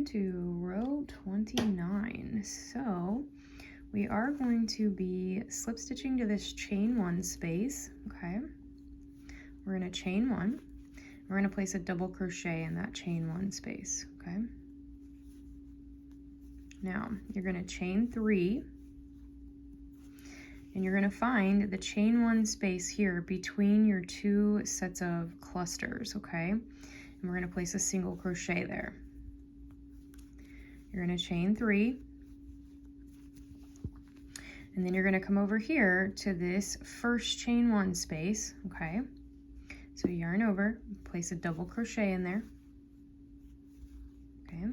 to row 29. So we are going to be slip stitching to this chain 1 space, okay? We're going to chain 1. We're going to place a double crochet in that chain 1 space, okay? Now, you're going to chain 3, and you're going to find the chain 1 space here between your 2 sets of clusters, okay? And we're going to place a single crochet there. You're going to chain 3, and then you're going to come over here to this first chain 1 space, okay? So yarn over, place a double crochet in there, okay?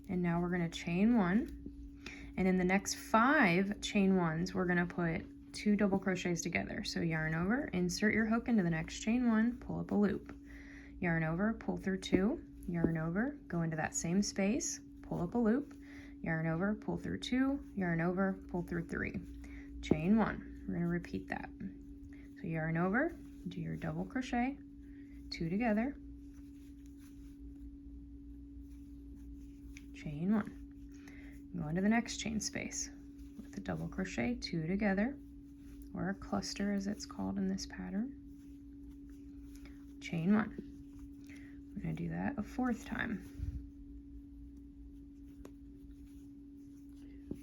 And now we're going to chain 1, and in the next 5 chain 1s, we're going to put 2 double crochets together. So yarn over, insert your hook into the next chain 1, pull up a loop. Yarn over, pull through 2, yarn over, go into that same space, pull up a loop, yarn over, pull through 2, yarn over, pull through 3. Chain 1. We're going to repeat that. So yarn over, do your double crochet, 2 together, chain 1. Go into the next chain space with the double crochet, 2 together, or a cluster as it's called in this pattern. Chain 1. We're going to do that a 4th time.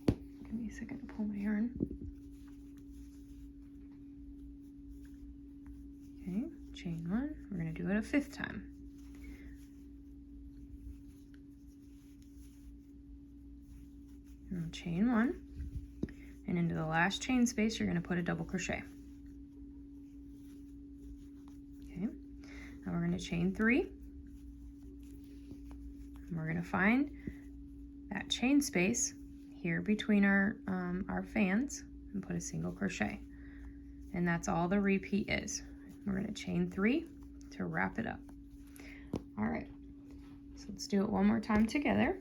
Give me a second to pull my yarn. Okay, chain 1. We're going to do it a 5th time. And chain 1, and into the last chain space you're going to put a double crochet. Okay, now we're going to chain 3, and we're going to find that chain space here between our fans and put a single crochet, and that's all the repeat is. We're going to chain 3 to wrap it up. All right, so let's do it one more time together.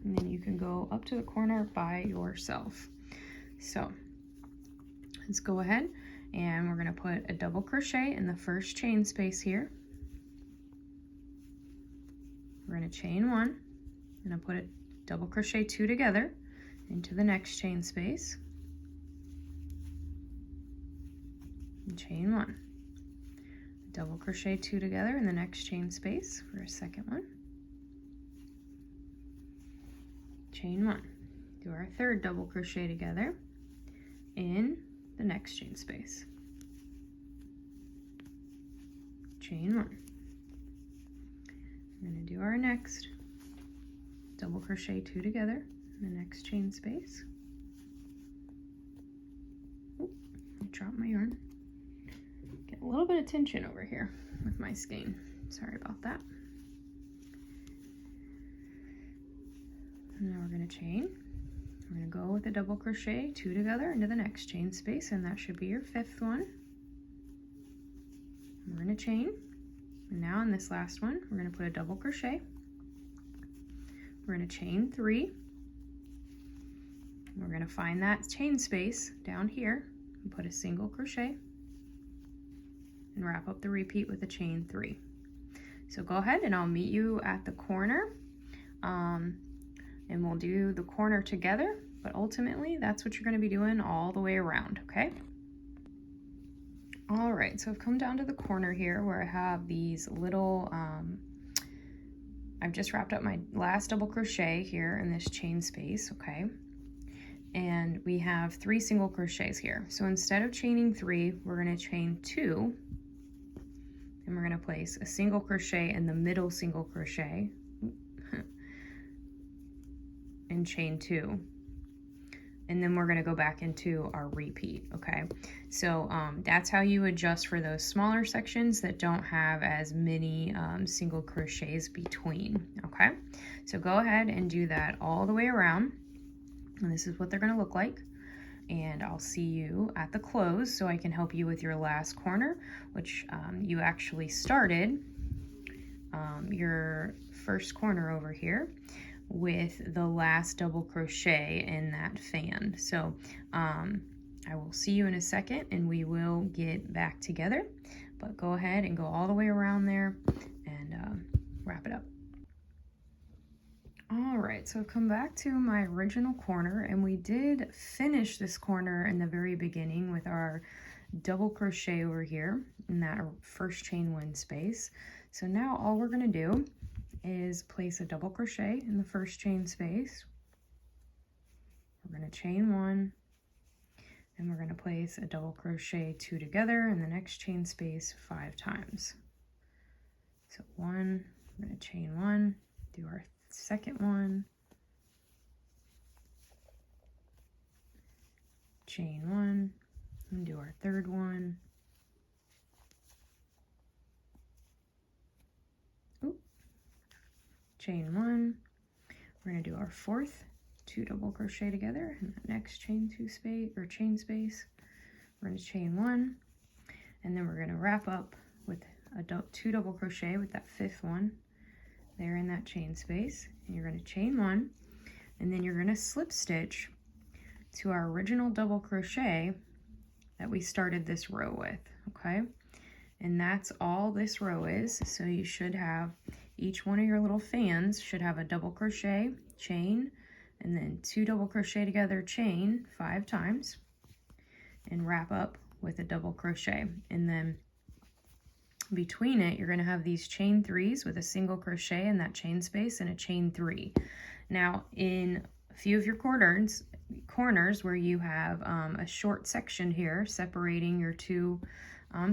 And then you can go up to the corner by yourself. So let's go ahead, and we're going to put a double crochet in the first chain space here. We're going to chain 1, and I'll put a double crochet 2 together into the next chain space, and chain 1, double crochet 2 together in the next chain space for a second one. Chain 1, do our 3rd double crochet together in the next chain space. Chain 1. We're going to do our next double crochet 2 together in the next chain space. Oh, I dropped my yarn. Get a little bit of tension over here with my skein. Sorry about that. And now we're going to chain. We're going to go with a double crochet 2 together into the next chain space, and that should be your 5th one. We're going to chain, and now in this last one we're going to put a double crochet. We're going to chain 3. We're going to find that chain space down here and put a single crochet and wrap up the repeat with a chain 3. So go ahead, and I'll meet you at the corner. And we'll do the corner together, but ultimately that's what you're going to be doing all the way around, okay? All right, so I've come down to the corner here where I have these little, I've just wrapped up my last double crochet here in this chain space, okay? And we have 3 single crochets here. So instead of chaining 3, we're going to chain 2, and we're going to place a single crochet in the middle single crochet, and chain 2, and then we're going to go back into our repeat, okay? So that's how you adjust for those smaller sections that don't have as many single crochets between, okay? So go ahead and do that all the way around, and this is what they're going to look like. And I'll see you at the close so I can help you with your last corner, which you actually started your first corner over here with the last double crochet in that fan. So I will see you in a second, and we will get back together, but go ahead and go all the way around there and wrap it up. right, so I've come back to my original corner, and we did finish this corner in the very beginning with our double crochet over here in that first chain one space. So now all we're going to do is place a double crochet in the first chain space. We're going to chain one, and we're going to place a double crochet two together in the next chain space 5 times. So one, we're going to chain one, do our second one, chain one, and do our third one. Oop. Chain one. We're going to do our fourth, 2 double crochet together in the next chain chain space. We're going to chain one, and then we're going to wrap up with a 2 double crochet with that 5th one there in that chain space, and you're going to chain one, and then you're going to slip stitch to our original double crochet that we started this row with, okay? And that's all this row is. So you should have, each one of your little fans should have a double crochet, chain, and then 2 double crochet together, chain 5 times, and wrap up with a double crochet. And then between it, you're going to have these chain 3s with a single crochet in that chain space and a chain 3. Now, in a few of your corners where you have a short section here separating your 2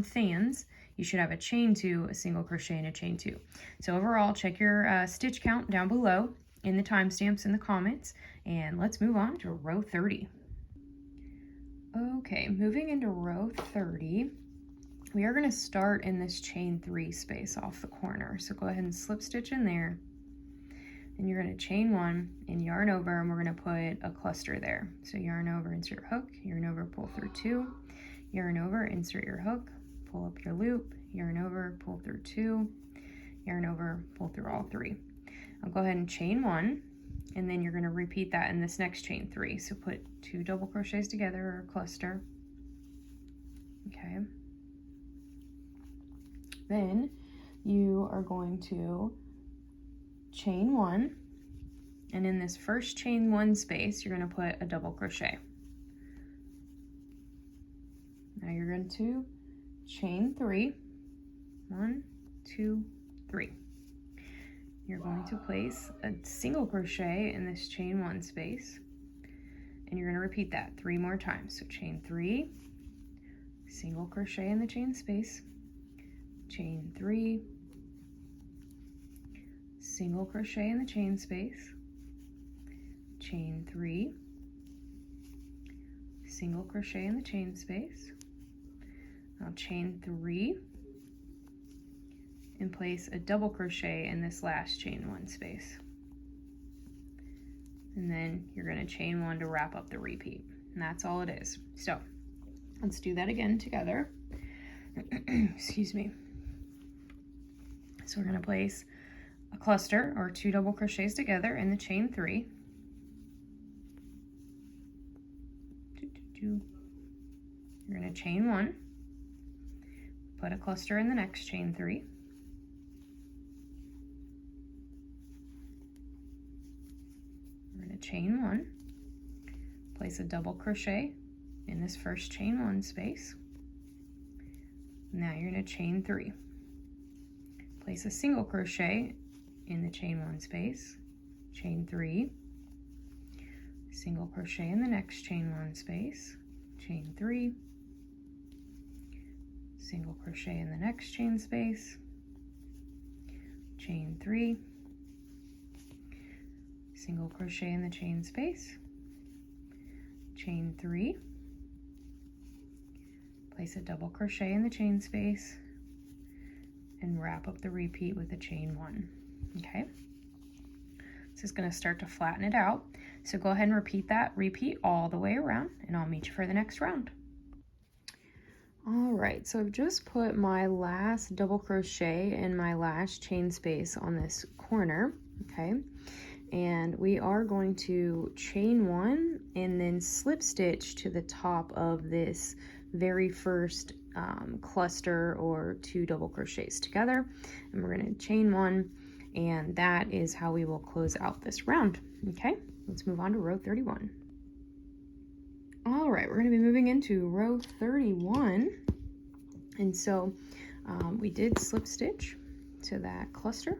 fans, you should have a chain 2, a single crochet, and a chain 2. So overall, check your stitch count down below in the timestamps in the comments, and let's move on to row 30. Okay, moving into row 30, we are going to start in this chain 3 space off the corner. So go ahead and slip stitch in there, and you're going to chain one and yarn over, and we're going to put a cluster there. So yarn over, insert your hook, yarn over, pull through 2, yarn over, insert your hook, pull up your loop, yarn over, pull through 2, yarn over, pull through all 3. I'll go ahead and chain one, and then you're going to repeat that in this next chain 3. So put 2 double crochets together, or cluster. Okay. Then you are going to chain one, and in this first chain 1 space, you're going to put a double crochet. Now you're going to chain 3, 1, 2, 3. You're going to place a single crochet in this chain 1 space, and you're going to repeat that 3 more times. So chain 3, single crochet in the chain space, chain 3, single crochet in the chain space, chain 3, single crochet in the chain space. Now chain 3 and place a double crochet in this last chain 1 space. And then you're going to chain 1 to wrap up the repeat. And that's all it is. So let's do that again together. Excuse me. So we're going to place a cluster or 2 double crochets together in the chain 3. You're going to chain 1, put a cluster in the next chain 3. We're going to chain 1, place a double crochet in this first chain 1 space. Now you're going to chain 3. Place a single crochet in the chain 1 space, chain 3, single crochet in the next chain 1 space, chain 3, single crochet in the next chain space, chain 3, single crochet in the chain space, chain 3, place a double crochet in the chain space, and wrap up the repeat with a chain 1. Okay, this is going to start to flatten it out, so go ahead and repeat all the way around, and I'll meet you for the next round. All right, so I've just put my last double crochet in my last chain space on this corner. Okay, and we are going to chain 1 and then slip stitch to the top of this very first cluster or 2 double crochets together, and we're going to chain 1 And that is how we will close out this round. Okay, let's move on to row 31. All right, we're going to be moving into row 31. And so we did slip stitch to that cluster.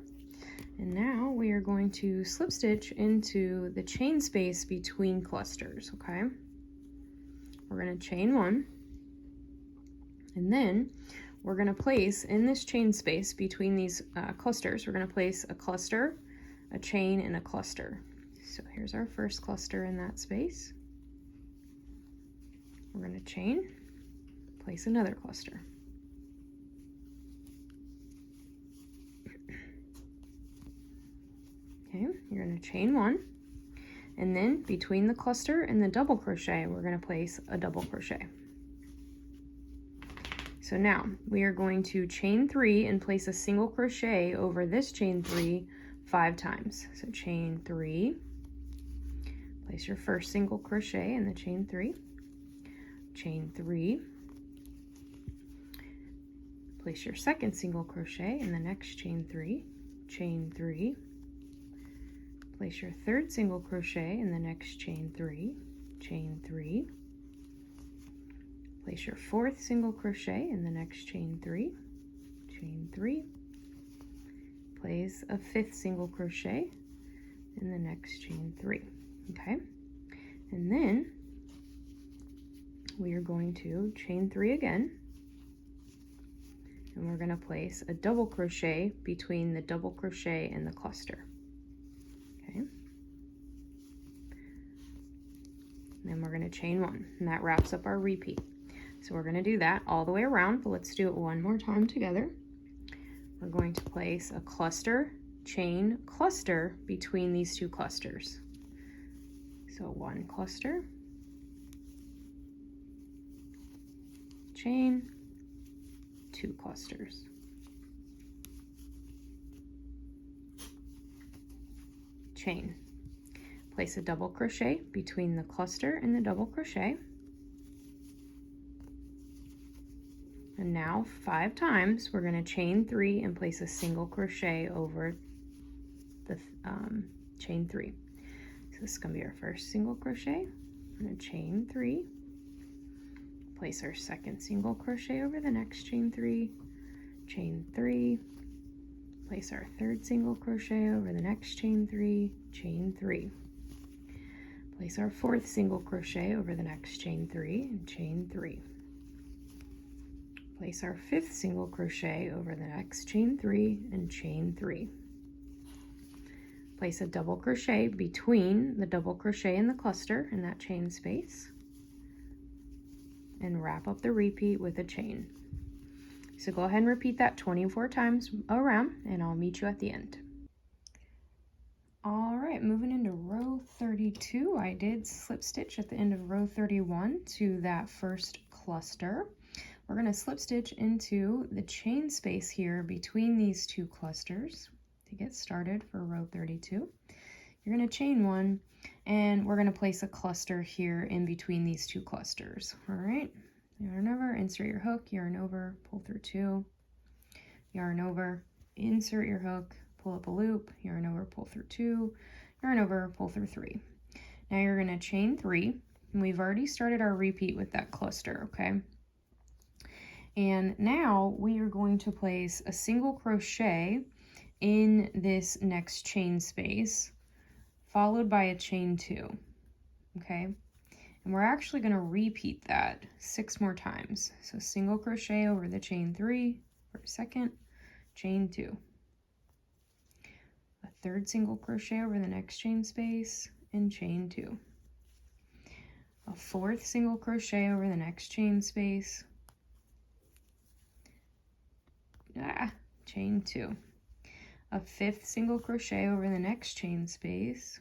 And now we are going to slip stitch into the chain space between clusters, okay? We're going to chain one, and then we're going to place in this chain space between these clusters, we're going to place a cluster, a chain, and a cluster. So here's our first cluster in that space. We're going to chain, place another cluster. Okay, you're going to chain one, and then between the cluster and the double crochet, we're going to place a double crochet. So now we are going to chain 3 and place a single crochet over this chain 3 5 times. So chain 3, place your first single crochet in the chain 3, chain 3, place your second single crochet in the next chain 3, chain 3, place your third single crochet in the next chain 3, chain 3, place your fourth single crochet in the next chain 3, chain 3, place a fifth single crochet in the next chain 3, okay? And then we are going to chain 3 again, and we're going to place a double crochet between the double crochet and the cluster. And then we're going to chain 1, and that wraps up our repeat. So we're going to do that all the way around, but let's do it one more time together. We're going to place a cluster, chain, cluster between these two clusters. So one cluster, chain, 2 clusters. Chain. Place a double crochet between the cluster and the double crochet. And now 5 times we're going to chain 3 and place a single crochet over the chain 3. So this is going to be our first single crochet. We're going to chain 3, place our second single crochet over the next chain 3, chain 3, place our third single crochet over the next chain 3, chain 3. Place our fourth single crochet over the next chain 3 and chain 3. Place our fifth single crochet over the next chain 3 and chain 3. Place a double crochet between the double crochet and the cluster in that chain space, and wrap up the repeat with a chain. So go ahead and repeat that 24 times around, and I'll meet you at the end. All right, moving into row 32, I did slip stitch at the end of row 31 to that first cluster. We're going to slip stitch into the chain space here between these two clusters to get started for row 32. You're going to chain 1, and we're going to place a cluster here in between these two clusters. All right, yarn over, insert your hook, yarn over, pull through 2, yarn over, insert your hook, pull up a loop, yarn over, pull through 2, yarn over, pull through 3. Now you're going to chain 3, and we've already started our repeat with that cluster, okay? And now we are going to place a single crochet in this next chain space, followed by a chain 2, okay? And we're actually going to repeat that 6 more times. So single crochet over the chain 3 for a second, chain 2. A third single crochet over the next chain space and chain 2. A fourth single crochet over the next chain space, chain 2. A fifth single crochet over the next chain space,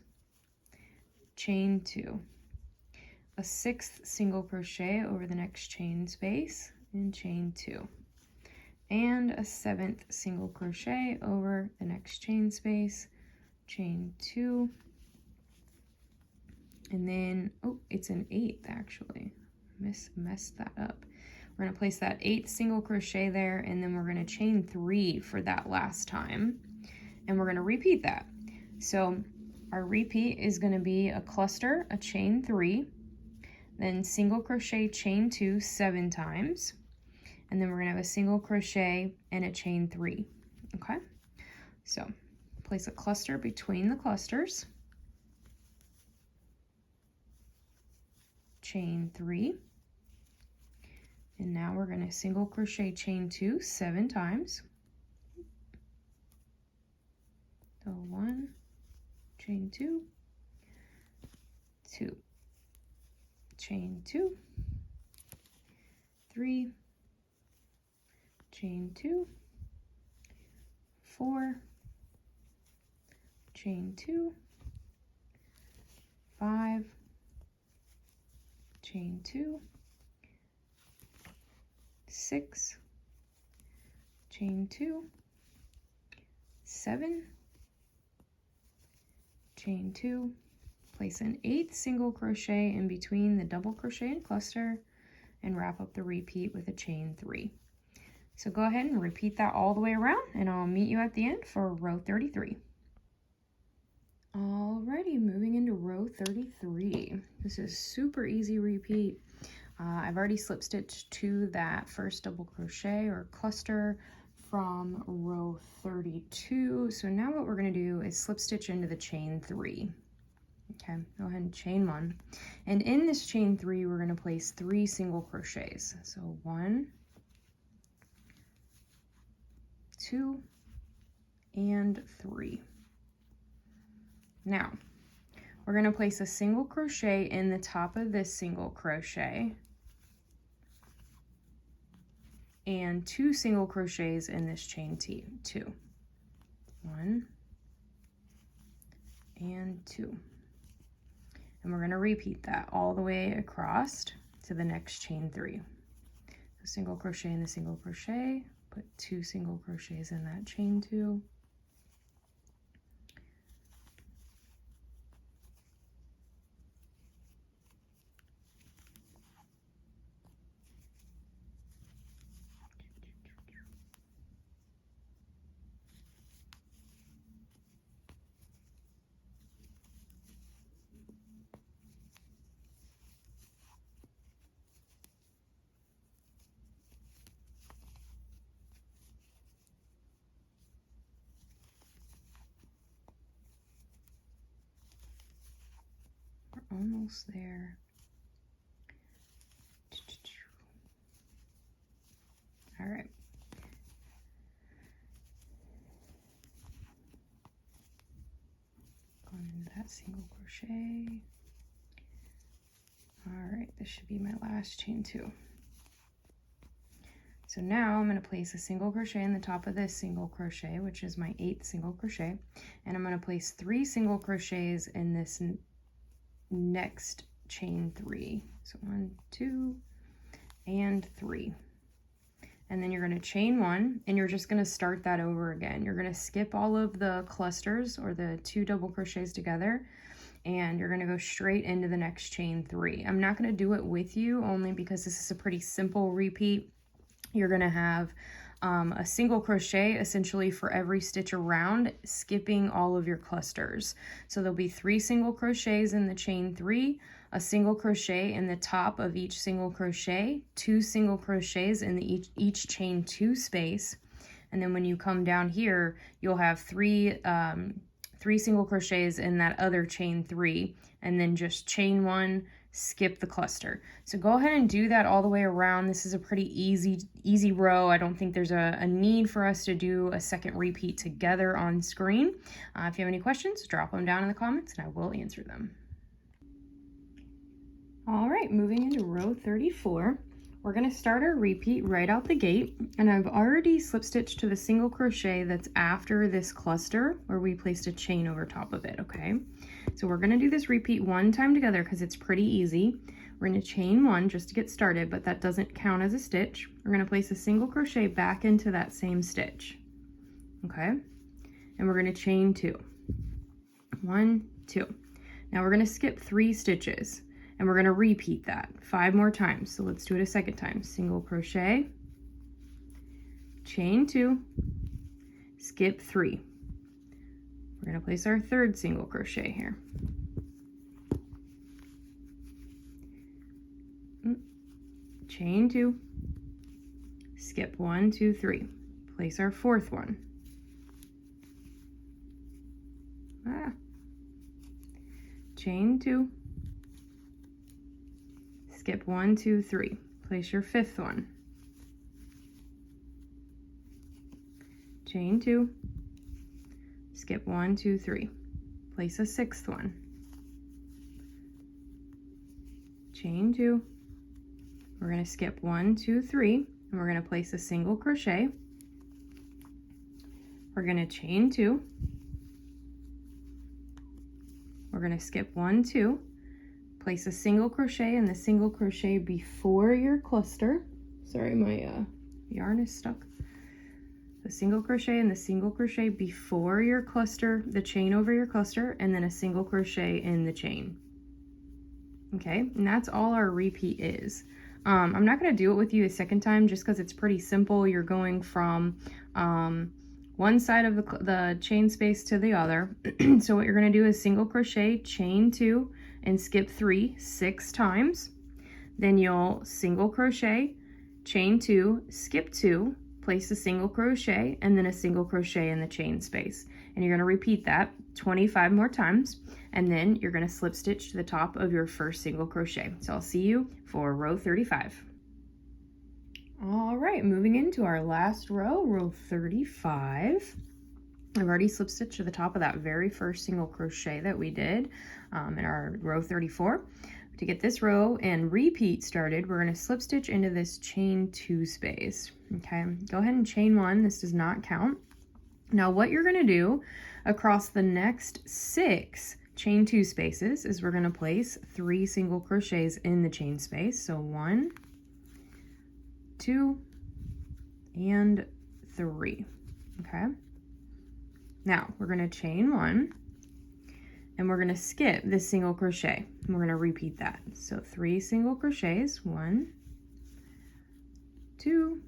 chain 2. A sixth single crochet over the next chain space and chain 2. And a seventh single crochet over the next chain space, chain 2. And then, oh, it's an 8th actually. Messed that up. We're going to place that 8th single crochet there, and then we're going to chain 3 for that last time. and we're going to repeat that. So our repeat is going to be a cluster, a chain 3, then single crochet, chain 2 7 times, and then we're going to have a single crochet and a chain 3. Okay, so place a cluster between the clusters, chain 3, and now we're going to single crochet, chain 2 7 times. So 1, chain 2, 2, chain 2, 3, chain 2, 4, chain 2, 5, chain 2, 6, chain 2, 7, chain 2, place an 8th single crochet in between the double crochet and cluster, and wrap up the repeat with a chain 3. So go ahead and repeat that all the way around, and I'll meet you at the end for row 33. Alrighty, moving into row 33. This is super easy repeat. I've already slip stitched to that first double crochet or cluster from row 32. So now what we're going to do is slip stitch into the chain 3. Okay, go ahead and chain 1. And in this chain 3, we're going to place 3 single crochets. So 1, 2, and 3. Now, we're going to place a single crochet in the top of this single crochet and 2 single crochets in this chain 2. 1 and 2. And we're going to repeat that all the way across to the next chain 3. So single crochet in the single crochet, put 2 single crochets in that chain 2. Almost there. All right. Going into that single crochet. All right, this should be my last chain 2. So now I'm going to place a single crochet in the top of this single crochet, which is my 8th single crochet, and I'm going to place 3 single crochets in this next chain 3. So 1, 2, and 3. And then you're going to chain 1, and you're just going to start that over again. You're going to skip all of the clusters or the 2 double crochets together, and you're going to go straight into the next chain 3. I'm not going to do it with you only because this is a pretty simple repeat. You're going to have a single crochet essentially for every stitch around, skipping all of your clusters. So there'll be 3 single crochets in the chain 3, a single crochet in the top of each single crochet, 2 single crochets in the each chain 2 space, and then when you come down here, you'll have 3 single crochets in that other chain 3, and then just chain 1, skip the cluster. So go ahead and do that all the way around. This is a pretty easy row. I don't think there's a need for us to do a second repeat together on screen. If you have any questions, drop them down in the comments and I will answer them. All right, moving into row 34. We're going to start our repeat right out the gate, and I've already slip stitched to the single crochet that's after this cluster where we placed a chain over top of it, okay? So we're going to do this repeat 1 time together because it's pretty easy. We're going to chain 1 just to get started, but that doesn't count as a stitch. We're going to place a single crochet back into that same stitch, okay? And we're going to chain 2. 1, 2. Now we're going to skip 3 stitches. And we're going to repeat that 5 more times. So let's do it a second time. Single crochet, chain 2, skip 3, We're going to place our third single crochet here. Chain 2, skip 1, 2, 3, place our fourth one. Chain 2, skip 1, 2, 3, place your fifth one. Chain 2, skip 1, 2, 3, place a sixth one. Chain 2, we're going to skip 1, 2, 3, and we're going to place a single crochet. We're going to chain 2. We're going to skip 1, 2, place a single crochet and the single crochet before your cluster. Sorry, my yarn is stuck. The single crochet and the single crochet before your cluster, the chain over your cluster, and then a single crochet in the chain. Okay, and that's all our repeat is. I'm not going to do it with you a second time just because it's pretty simple. You're going from one side of the chain space to the other. So what you're going to do is single crochet, chain 2, and skip 3 6 times. Then you'll single crochet, chain 2, skip 2, place a single crochet, and then a single crochet in the chain space. And you're going to repeat that 25 more times, and then you're going to slip stitch to the top of your first single crochet. So I'll see you for row 35. All right, moving into our last row, row 35. I've already slip stitched to the top of that very first single crochet that we did in our row 34. To get this row and repeat started, we're going to slip stitch into this chain 2 space. Okay, go ahead and chain 1. This does not count. Now what you're going to do across the next 6 chain 2 spaces is we're going to place 3 single crochets in the chain space. So 1, 2, and 3. Okay, now we're going to chain 1 and we're going to skip this single crochet. We're going to repeat that. So 3 single crochets, 1, 2,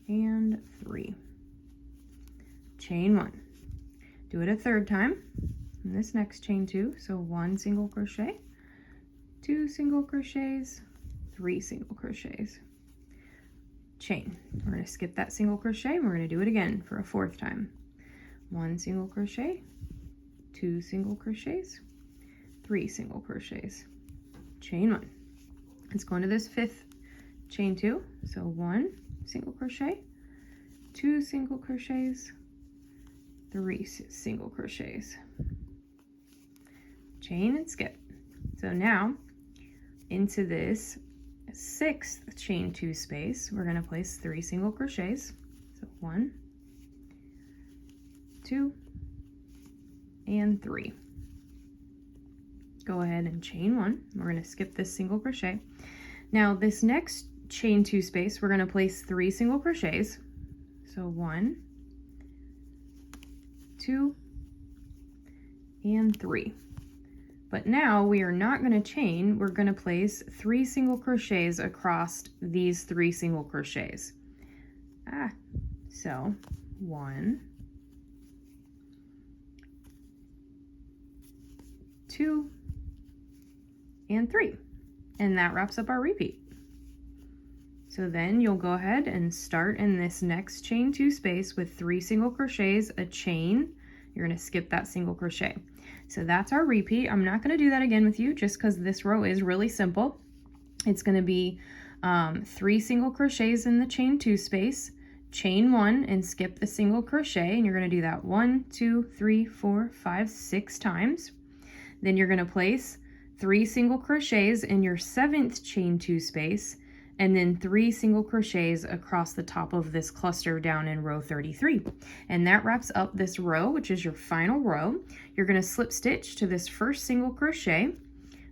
and 3. Chain 1. Do it a third time in this next chain 2. So 1 single crochet, 2 single crochets, 3 single crochets. Chain. We're going to skip that single crochet and we're going to do it again for a fourth time. 1 single crochet, 2 single crochets, 3 single crochets. Chain 1. Let's go into this fifth chain 2. So 1 single crochet, 2 single crochets, 3 single crochets. Chain and skip. So now into this 6th chain 2 space, we're going to place 3 single crochets. So 1, 2, and 3. Go ahead and chain 1. We're going to skip this single crochet. Now this next chain 2 space, we're going to place 3 single crochets. So 1, 2, and 3. But now we are not going to chain, we're going to place 3 single crochets across these 3 single crochets. So 1, 2, and 3. And that wraps up our repeat. So then you'll go ahead and start in this next chain 2 space with 3 single crochets, a chain. You're going to skip that single crochet. So that's our repeat. I'm not going to do that again with you just because this row is really simple. It's going to be 3 single crochets in the chain 2 space, chain 1 and skip the single crochet, and you're going to do that 1, 2, 3, 4, 5, 6 times. Then you're going to place 3 single crochets in your 7th chain 2 space, and then 3 single crochets across the top of this cluster down in row 33. And that wraps up this row, which is your final row. You're going to slip stitch to this first single crochet,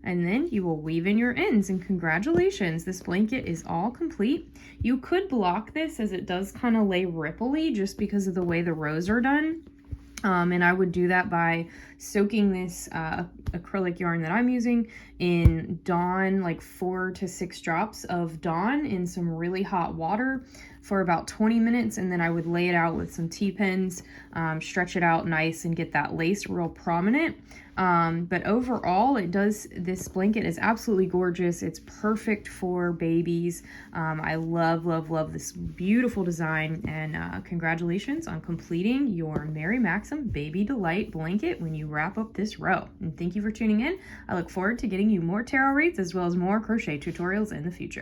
and then you will weave in your ends, and congratulations, this blanket is all complete. You could block this as it does kind of lay ripply just because of the way the rows are done. And I would do that by soaking this acrylic yarn that I'm using in Dawn, like 4 to 6 drops of Dawn in some really hot water. for about 20 minutes, and then I would lay it out with some T-pins, stretch it out nice and get that lace real prominent. But overall, this blanket is absolutely gorgeous. It's perfect for babies. I love, love, love this beautiful design, and congratulations on completing your Mary Maxim Baby Delight blanket when you wrap up this row. And thank you for tuning in. I look forward to getting you more tarot reads as well as more crochet tutorials in the future.